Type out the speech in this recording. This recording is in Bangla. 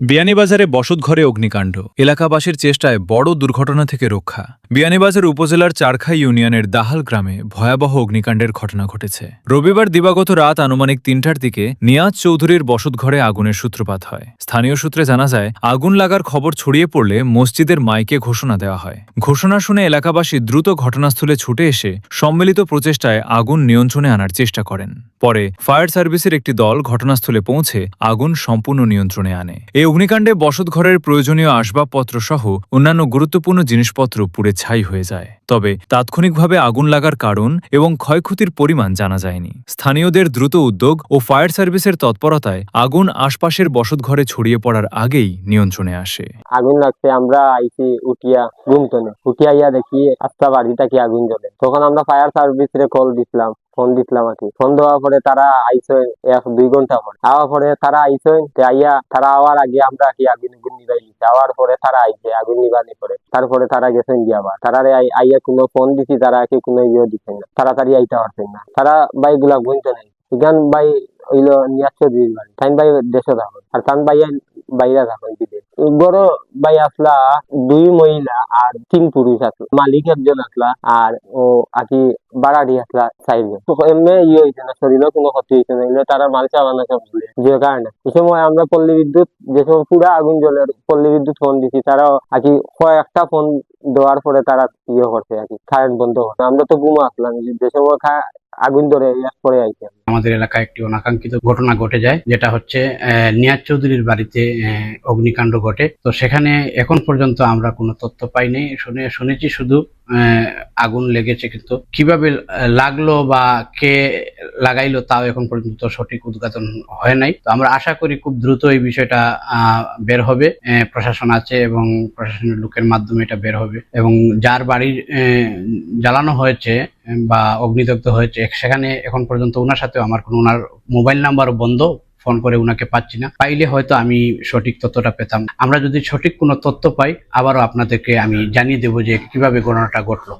বিয়ানীবাজারে বসতঘরে অগ্নিকাণ্ড, এলাকাবাসীর চেষ্টায় বড় দুর্ঘটনা থেকে রক্ষা। বিয়ানীবাজার উপজেলার চারখাই ইউনিয়নের দাহাল গ্রামে ভয়াবহ অগ্নিকাণ্ডের ঘটনা ঘটেছে। রবিবার দিবাগত রাত আনুমানিক ৩টার দিকে নিয়াজ চৌধুরীর বসতঘরে আগুনের সূত্রপাত হয়। স্থানীয় সূত্রে জানা যায়, আগুন লাগার খবর ছড়িয়ে পড়লে মসজিদের মাইকে ঘোষণা দেওয়া হয়। ঘোষণা শুনে এলাকাবাসী দ্রুত ঘটনাস্থলে ছুটে এসে সম্মিলিত প্রচেষ্টায় আগুন নিয়ন্ত্রণে আনার চেষ্টা করেন। পরে ফায়ার সার্ভিসের একটি দল ঘটনাস্থলে পৌঁছে আগুন সম্পূর্ণ নিয়ন্ত্রণে আনে। এই অগ্নিকাণ্ডে বসতঘরের প্রয়োজনীয় আসবাবপত্র সহ অন্যান্য গুরুত্বপূর্ণ জিনিসপত্র পুড়ে ছাই হয়ে যায়। তবে তাৎক্ষণিকভাবে আগুন লাগার কারণ এবং ক্ষয়ক্ষতির পরিমাণ জানা যায়নি। স্থানীয়দের দ্রুত উদ্যোগ ও ফায়ার সার্ভিসের তৎপরতায় আগুন আশপাশের বসতঘরে ছড়িয়ে পড়ার আগেই নিয়ন্ত্রণে আসে। আগুন লাগছে, আমরা আইছি উঠিয়া ঘুমতনে উঠিয়া ইয়া দেখি আস্তা বাড়িটা কি আগুন জ্বলে। তখন আমরা ফায়ার সার্ভিসে ফোন দিছিলাম আর কি। ফোন দেওয়ার পরে তারা আইসেন 1-2 ঘন্টা পরে। আওয়ার পরে তারা আইসেন, আইয়া তারা আওয়ার আগে আমরা কি আগুন নিবাই দিচ্ছি। আওয়ার পরে তারা আইছে আগুন নিবানি পরে, তারপরে তারা গেছেন গিয়ে আবার তারা আইয়া কোনো ফোন দিছি, তারা কি কোনো ইয়ে দিচ্ছেন না, তাড়াতাড়ি আইতে পারছেন না। তারা বাইগুলা গুনতে নাই। এখান বাই হইলো নিয়াজ চৌধুরীর বাড়ি, তাই বাই দেশে থাকেন আর তান ভাই বাইরে থাকেন বিদেশ। বড় ভাই আসলা 2 মহিলা আর 3 পুরুষ আসলো, মালিক একজন আসলা আর ও আকি বাড়াড়ি আসলা 4 জন। এমনি ইয়ে হয়েছে না, শরীরেও কোনো ক্ষতি হয়েছে না, এগুলো তারা মাল চালানো সব বলে যে কারণে। এই সময় আমরা পল্লী বিদ্যুৎ, যে সময় পুরা আগুন জ্বলে পল্লী বিদ্যুৎ ফোন দিছি, তারাও আকি কয়েকটা ফোন দেওয়ার পরে তারা ইয়ে করছে আরকি, কারেন্ট বন্ধ করছে। আমরা তো ঘুমা আসলাম, যে সময় আগুন ধরে পরে আইছে। আমাদের এলাকায় একটি অনাকাঙ্ক্ষিত ঘটনা ঘটে যায়, যেটা হচ্ছে নিয়াজ চৌধুরীর বাড়িতে অগ্নিকাণ্ড ঘটে। তো সেখানে এখন পর্যন্ত আমরা কোনো তথ্য পাইনি। শুনেছি শুধু আগুন লেগেছে, কিন্তু কিভাবে লাগলো বা কে লাগাইলো তাও এখন পর্যন্ত সঠিক উদ্ঘাটন হয় নাই। তো আমরা আশা করি খুব দ্রুত এই বিষয়টা বের হবে। প্রশাসন আছে এবং প্রশাসনের লোকের মাধ্যমে এটা বের হবে, এবং যার বাড়ি জ্বালানো হয়েছে বা অগ্নিদগ্ধ হয়েছে সেখানে এখন পর্যন্ত ওনার সাথে আমার কোনো, ওনার মোবাইল নাম্বারও বন্ধ, ফোন করে উনাকে পাচ্ছি না। পাইলে হয়তো আমি সঠিক তথ্যটা পেতাম। আমরা যদি সঠিক কোনো তথ্য পাই আবারও আপনাদেরকে আমি জানিয়ে দেবো যে কিভাবে ঘটনাটা ঘটলো।